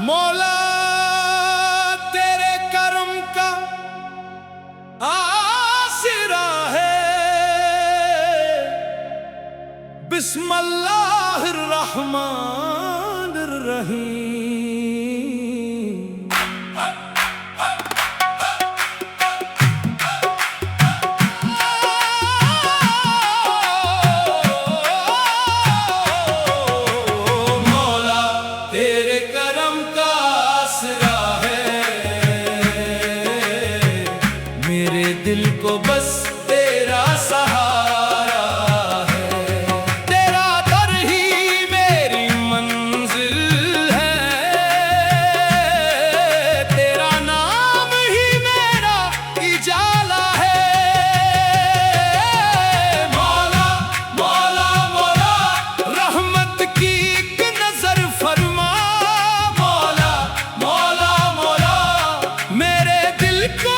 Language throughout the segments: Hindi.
मौला तेरे करम का आसरा है, बिस्मिल्लाहिर्रहमानिर्रहीम। मेरे दिल को बस तेरा सहारा है, तेरा दर ही मेरी मंजिल है, तेरा नाम ही मेरा इजाला है। मौला मौला मौला रहमत की एक नजर फरमा, मौला मौला मौला मेरे दिल को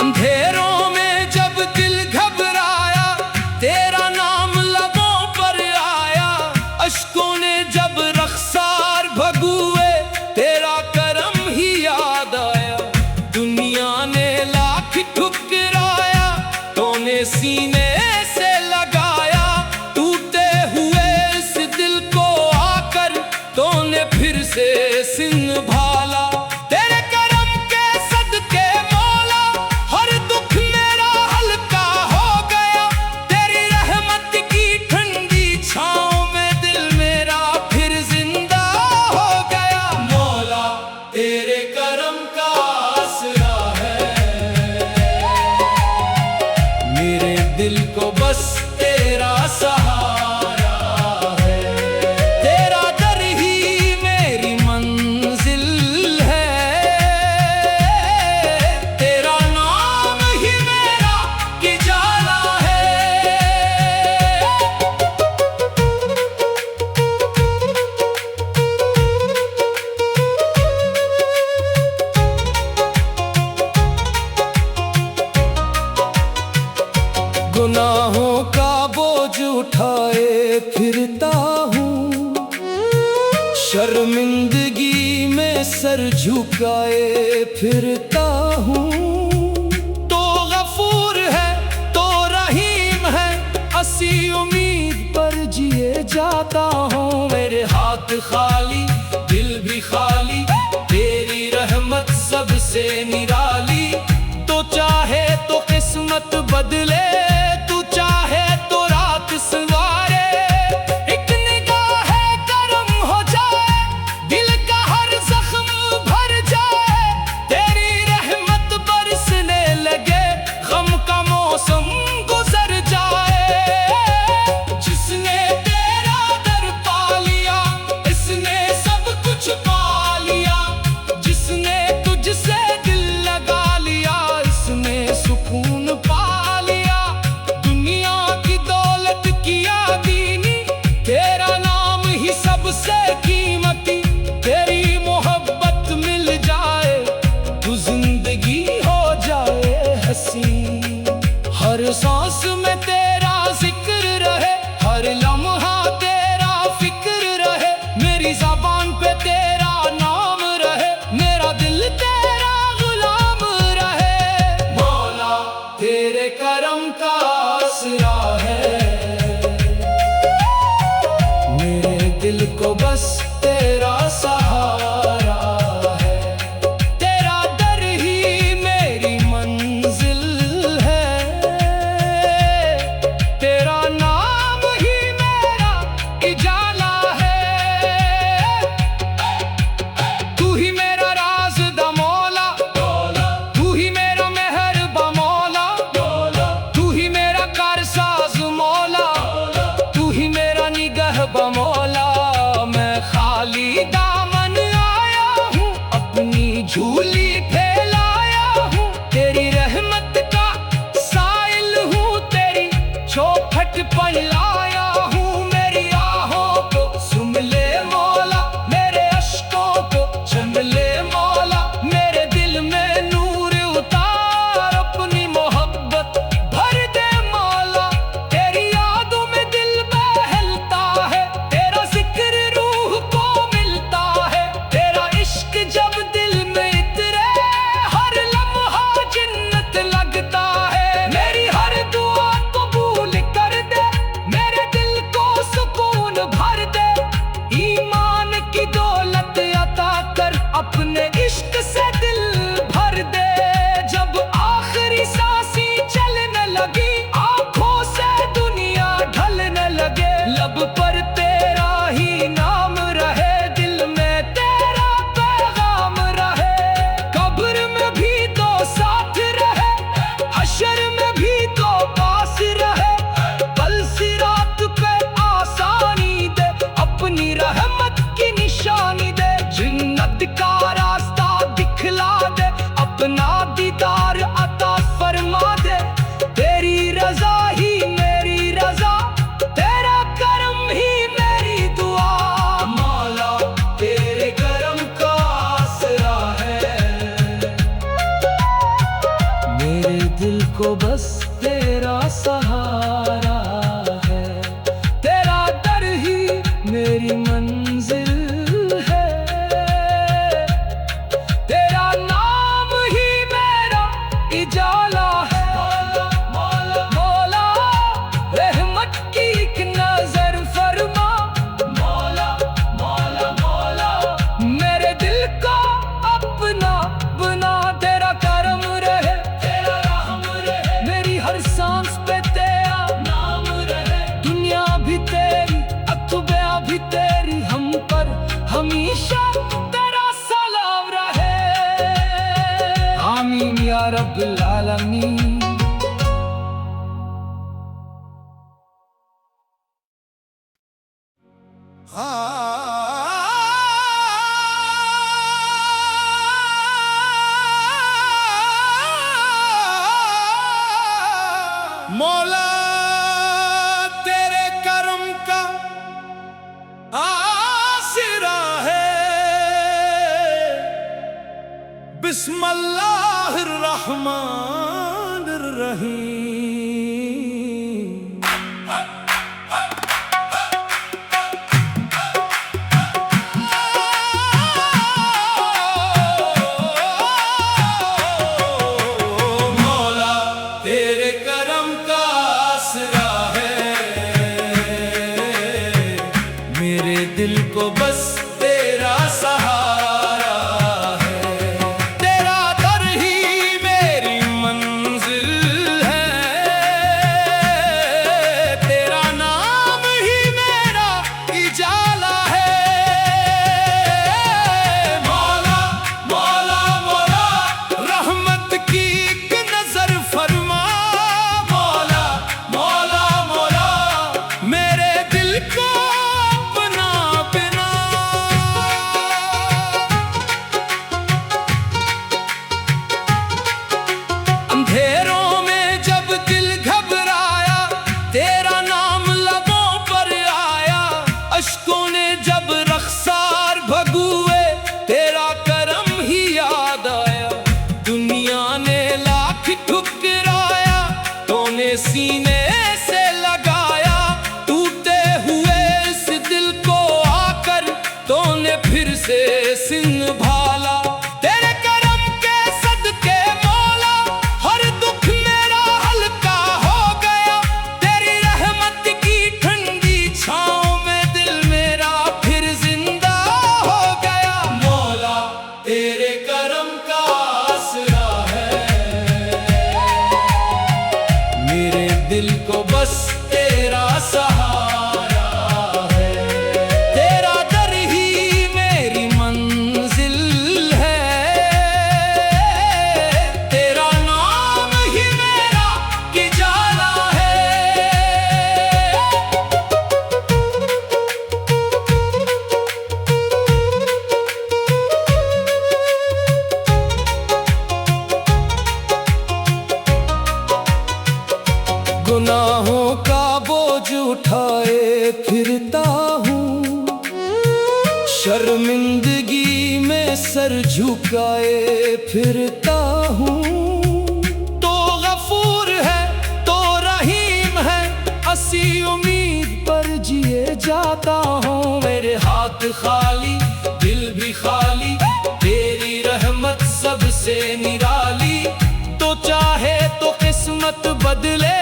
अंधेरों में जब दिल घबराया, तेरा नाम लबों पर आया। अश्कों ने जब रख्सार भगुए, तेरा करम ही याद आया। दुनिया ने लाख ठुकराया, तूने सीने से लगाया। टूटे हुए इस दिल को आकर तूने फिर से संभाला। तेरे करम के सदके मौला हर दुख मेरा हल्का हो गया। तेरी रहमत की ठंडी छाँव में दिल मेरा फिर जिंदा हो गया। मौला तेरे करम का आसरा है, मेरे दिल को बस तेरा सहारा है, तेरा दर ही मेरी मंजिल है, तेरा नाम ही मेरा इजाला है। गुनाहों का बोझ उठाए फिरता हूँ, शर्मिंदगी में सर झुकाए फिरता हूँ। तो गफूर है तो रहीम है, असी उम्मीद पर जिए जाता हूँ। मेरे हाथ खाली दिल भी खाली, तेरी रहमत सबसे निराली। तो चाहे तो किस्मत बदले, तू चाहे तो रात सवारे। एक निगाह करम हो जाए, दिल का हर जख्म भर जाए। तेरी रहमत बरसने लगे, गम का मौसम गुजर जाए। जिसने तेरा दर पा लिया, इसने सब कुछ पा लिया। जिसने तुझसे दिल लगा लिया, इसने सुकून पा लिया। दुनिया की दौलत किया दीनी, तेरा नाम ही सबसे कीमती। तेरी मोहब्बत मिल जाए तो जिंदगी हो जाए हंसी। हर सांस में तेरा जिक्र रहे, हर लम्हा तेरा फिक्र रहे। मेरी ज़बान पे तेरा नाम रहे, मेरा दिल तेरा गुलाम रहे। मौला तेरे करम का आसरा है, मेरे दिल को बस मेरी मंजिल है। तेरा नाम ही मेरा इजाला है। मौला मौला रहमत की एक नजर फरमा। मौला मौला मौला मेरे दिल को अपना बना। तेरा करम रहे, तेरा रहम रहे, मेरी हर सांस पे तेरा नाम रहे। दुनिया भी तेरी, अक़्बा भी तेरी, हम पर हमेशा तेरा सलाम रहे। आमीन या रब्बल आलमीन। मौला तेरे करम का आसरा है। बिस्मिल्लाहिर रहमानिर रहीम। मौला तेरे करम का आसरा है। मेरे दिल को बस तेरा सहारा है। तेरा दर ही मेरी मंजिल है। तेरा नाम ही मेरा इजाला है। मौला मौला मौला रहमत की एक नजर फरमा। मौला मौला मौला मेरे दिल को अपना बना। अंधेरों में जब दिल घबराया, तेरा नाम लबों पर आया। अश्कों ने जब रख्सार भगुए, तेरा करम ही याद आया। दुनिया ने लाख ठुकराया, तूने सीने से लगाया। टूटे हुए इस दिल को आकर तूने फिर से संभाला। तेरे करम के सदके मौला हर दुख मेरा हल्का हो गया। तेरी रहमत की ठंडी छाँव में दिल मेरा फिर जिंदा हो गया। मौला तेरे करम का आसरा है। मेरे दिल को बस तेरा सहारा है। तेरा दर ही मेरी मंजिल है। तेरा नाम ही मेरा इजाला है। गुनाहों का बोझ उठाए फिरता हूँ। शर्मिंदगी में सर झुकाए फिरता हूँ। तो गफूर है, तो रहीम है, असी उम्मीद पर जिए जाता हूँ। मेरे हाथ खाली, दिल भी खाली, तेरी रहमत सबसे निराली। तो चाहे तो किस्मत बदले,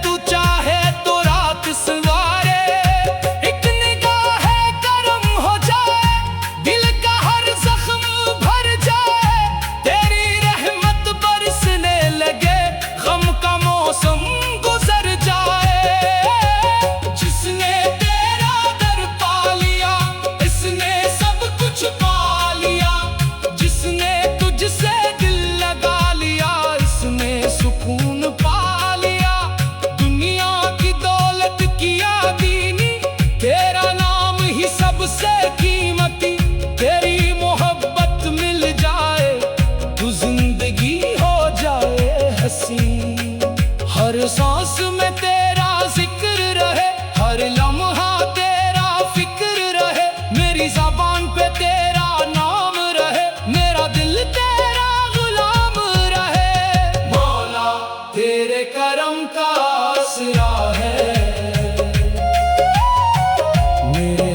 तू चाहे तो रात सवारे। एक निगाह करम हो जाए, दिल का हर जख्म भर जाए। तेरी रहमत बरसने लगे, गम का मौसम गुजर जाए। जिसने तेरा दर पा लिया, इसने सब कुछ पा लिया। जिसने तुझसे दिल लगा लिया, इसने सुकून पा लिया। दुनिया की दौलत किया दीनी, तेरा नाम ही सबसे कीमती। तेरी मोहब्बत मिल जाए तो जिंदगी हो जाए हसी। हर सांस में तेरा जिक्र रहे, हर लम्हा तेरा फिक्र रहे। मेरी ज़बान पे तेरा नाम रहे, मेरा दिल तेरा गुलाम रहे। मौला तेरे करम का आसरा है। मेरे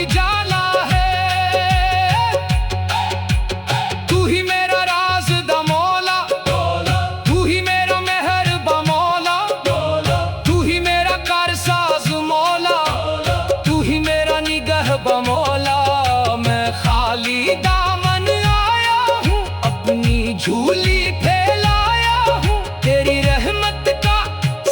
उजाला है। तू ही मेरा राज दा मौला, तू ही मेरा मेहरबा मौला, तू ही मेरा कारसाज मौला, तू ही मेरा निगहबा मौला। मैं खाली दामन आया हूँ, अपनी झूली फैलाया हूँ, तेरी रहमत का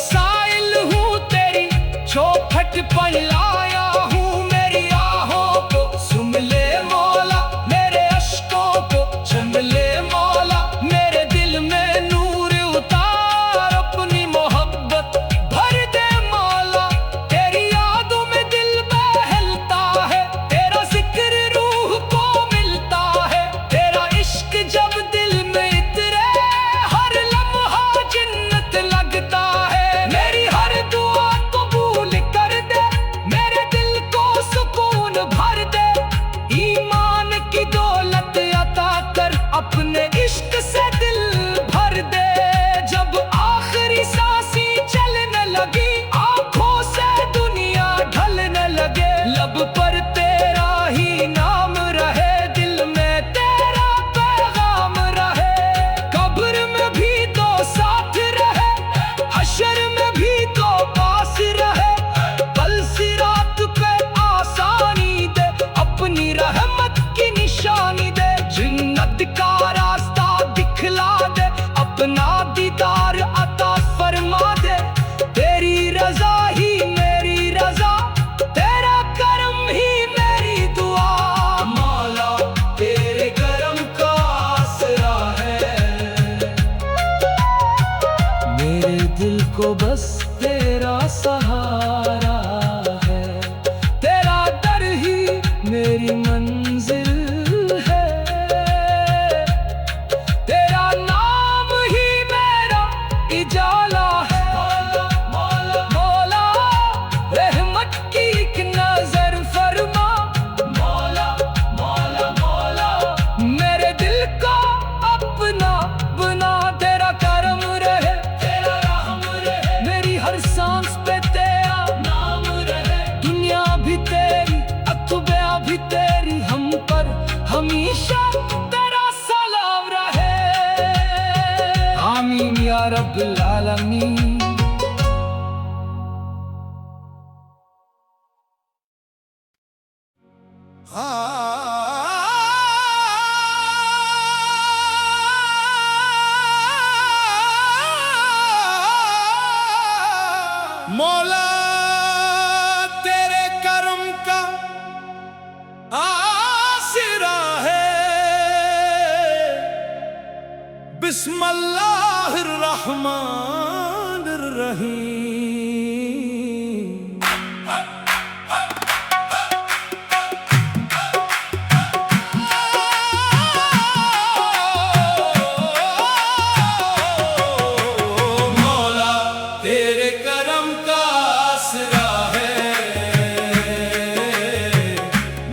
साइल हूँ, तेरी चौखट पर लाया हूँ। मेरी आहों को सुन ले मौला, मेरे अश्कों को चुम ले मौला, मेरे दिल में नूर उतार, अपनी मोहब्बत भर दे मौला। तेरी यादों में दिल बहलता है, तेरा जिक्र रूह को मिलता है, तेरा इश्क जब दिल में इतरे, हर लम्हा जन्नत लगता है। मेरी हर दुआ कबूल कर दे, मेरे दिल को सुकून भर दे, ईमान की दौलत अता कर, अपने इश्क से दिल भर दे। जब आखिरी सांसी चलने लगी, आंखों से दुनिया ढलने लगे, लब पर तेरा ही नाम रहे, दिल में तेरा पैगाम रहे। कब्र में भी तो साथ रहे, हशर में भी तो पास रहे, कल सिरात पे आसानी दे, अपनी रहमत की निशानी दे, जन्नत का रास्ता दिखला दे, अपना दीदार अता फरमा दे। तेरी रजा ही मेरी रजा, तेरा करम ही मेरी दुआ, मौला तेरे करम का आसरा है। मेरे दिल को बस तेरा सहारा है, तेरा दर ही मेरी मंजिल है, तेरा नाम ही मेरा उजाला है। मौला मौला रहमत की एक नजर फरमा, मौला मौला मौला मेरे दिल को अपना बना, तेरा करम रहे, तेरा रहम रहे, मेरी हर सांस पे तेरा नाम रहे, दुनिया भी तेरी अतुबा भी तेरी, हम पर हमेशा तेरा सलाम रहे। आमीन या रब्बल आलमीन। मौला तेरे करम का आसरा है, बिस्मिल्लाहिर रहमानिर रहीम। मौला तेरे करम का आसरा है,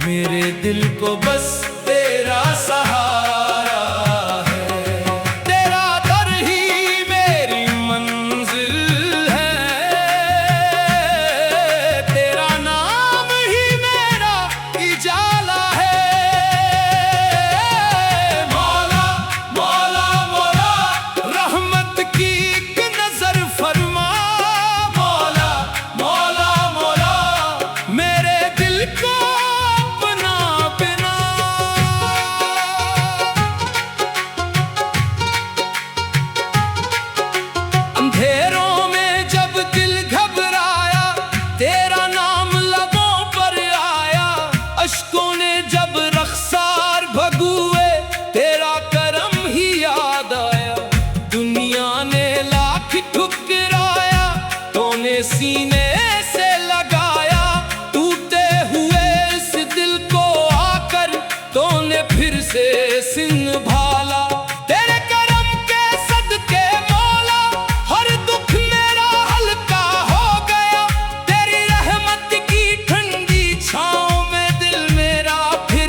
मेरे दिल को बस तेरा सहारा है, तेरा दर ही मेरी मंजिल है, तेरा नाम ही मेरा उजाला है। मौला मौला मौला रहमत की एक नजर फरमा, मौला मौला मौला मेरे दिल को अपना बिना। अंधेरों में जब दिल घबराया, तेरा नाम लबों पर आया, अश्कों ने जब रख्सार भगुए, तेरा करम ही याद आया, दुनिया ने लाख ठुकराया, तूने सीने से लगाया, टूटे हुए इस दिल को आकर तूने फिर से संभाला। तेरे करम के सदके मौला हर दुख मेरा हल्का हो गया, तेरी रहमत की ठंडी छाँव में दिल मेरा फिर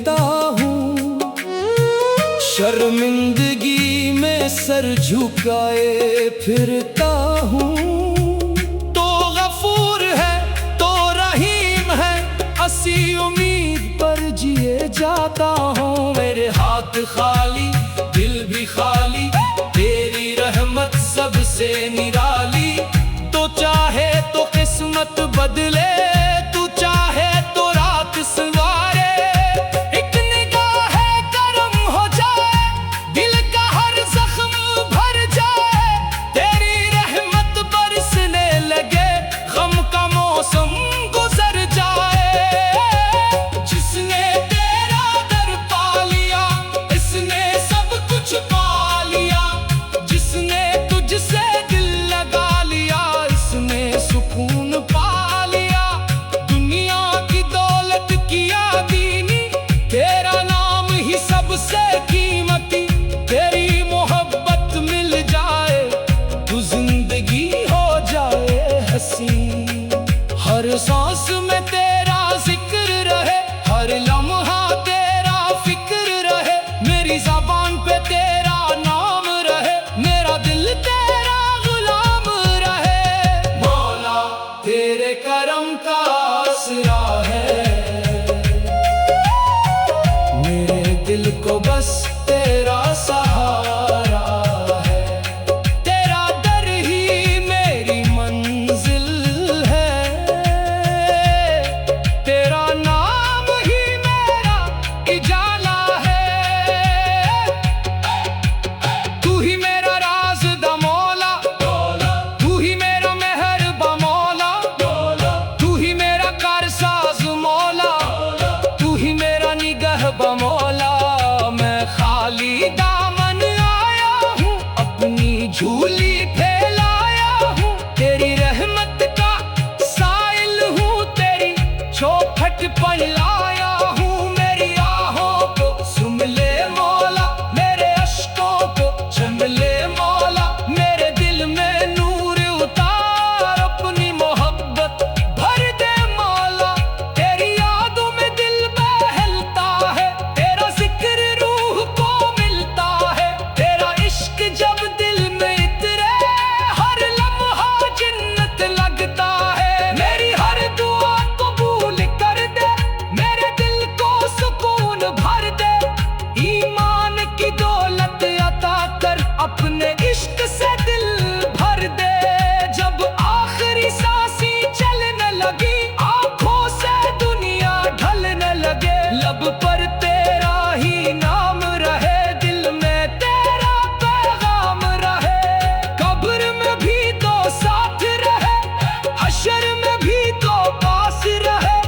फिरता हूँ, शर्मिंदगी में सर झुकाए फिरता हूँ। तो गफूर है तो रहीम है, असी उम्मीद पर जिए जाता हूँ। मेरे हाथ खाली दिल भी खाली, तेरी रहमत सबसे निराली। तो चाहे तो किस्मत बदले, तू चाहे तो रात सवारे। एक निगाह करम हो जाए, दिल का हर जख्म भर जाए। तेरी रहमत बरसने लगे, गम का मौसम गुजर जाए। जिसने तेरा दर पा लिया, इसने सब कुछ पा लिया। जिसने तुझसे दिल लगा लिया, इसने सुकून पा लिया। दुनिया की दौलत किया दीनी, तेरा नाम ही सबसे कीमती। तेरी मोहब्बत मिल जाए तो जिंदगी हो जाए हसी। हर सांस में तेरा जिक्र रहे, हर लम्हा तेरा फिक्र रहे। मेरी ज़बान पे तेरा नाम रहे, मेरा दिल तेरा गुलाम रहे। मौला तेरे करम का आसरा है, मेरे दिल को बस तेरा सहारा है। तेरा दर ही मेरी मंजिल है, तेरा नाम ही मेरा इजाला है। तू ही मेरा राज दा मौला, तू ही मेरा मेहरबा मौला। तू ही मेरा कारसाज मौला, तू ही मेरा निगहबा मौला। मैं खाली दामन आया हूँ, अपनी झूली फैलाया हूँ। तेरी रहमत का साइल हूँ, तेरी चौखट पर लाया हूँ। मेरी आहों को सुन ले मौला, मेरे अश्कों को चुम ले मौला। मेरे दिल में नूर उतार, अपनी मोहब्बत भर दे मौला। तेरी यादों में दिल बहलता है, तेरा जिक्र रूह को मिलता है। तेरा इश्क जब दिल में इतरे, हर लम्हा जन्नत लगता है। मेरी हर दुआ कबूल कर दे, मेरे दिल को सुकून भर दे। ईमान की दौलत अता कर, अपने इश्क से दिल भर दे। जब आखिरी सांसी चलने लगी, आंखों से दुनिया ढलने लगे। लब पर तेरा ही नाम रहे, दिल में तेरा पैगाम रहे। कब्र में भी तो साथ रहे, हशर में भी तो पास रहे।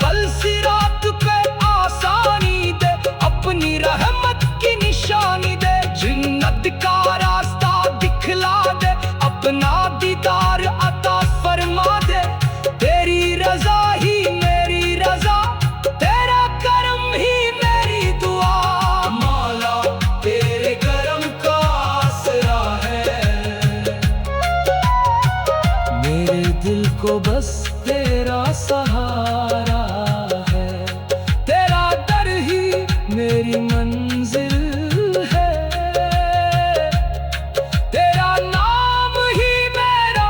कल सिरात पे आसानी दे, अपनी रहमत की निशानी दे। जन्नत का रास्ता दिखला दे, अपना दीदार अता फरमा दे। तेरी रजा ही मेरी रजा, तेरा करम ही मेरी दुआ। मौला तेरे करम का आसरा है, मेरे दिल को बस तेरा सहारा है। तेरा दर ही मेरी मंजिल है, तेरा नाम ही मेरा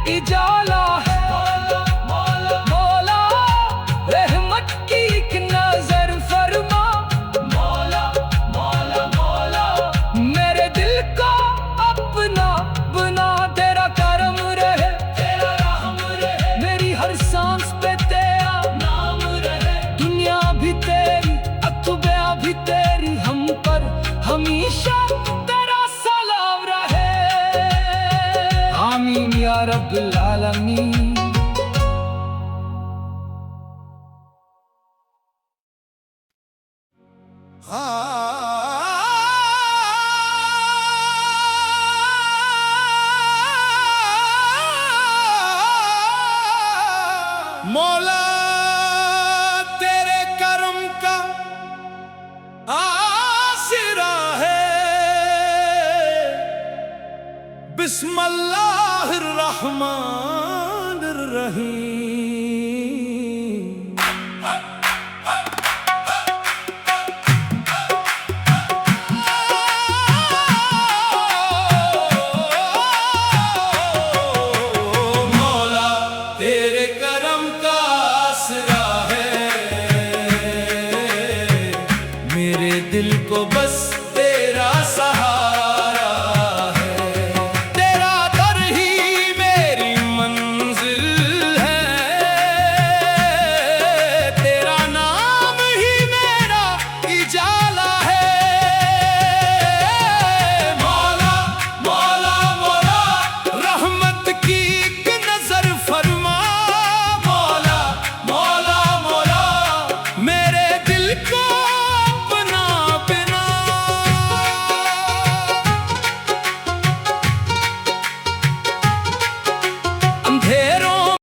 इजाला है। मौला रहमत की एक नजर फरमा, मौला मौला मौला। मेरे दिल को अपना बना, तेरा करम रहे, तेरा रहम रहे। मेरी हर सांस पे तेरा नाम रहे। दुनिया भी तेरी, अतुबा भी तेरी, हम पर हमेशा तेरा सलाम रहे। आमीन या रब्बुल आलमीन। मौला तेरे करम का आसरा है, बिस्मिल्लाहिर्रहमानिर्रहीम। मेरे दिल को बस तेरा सहारा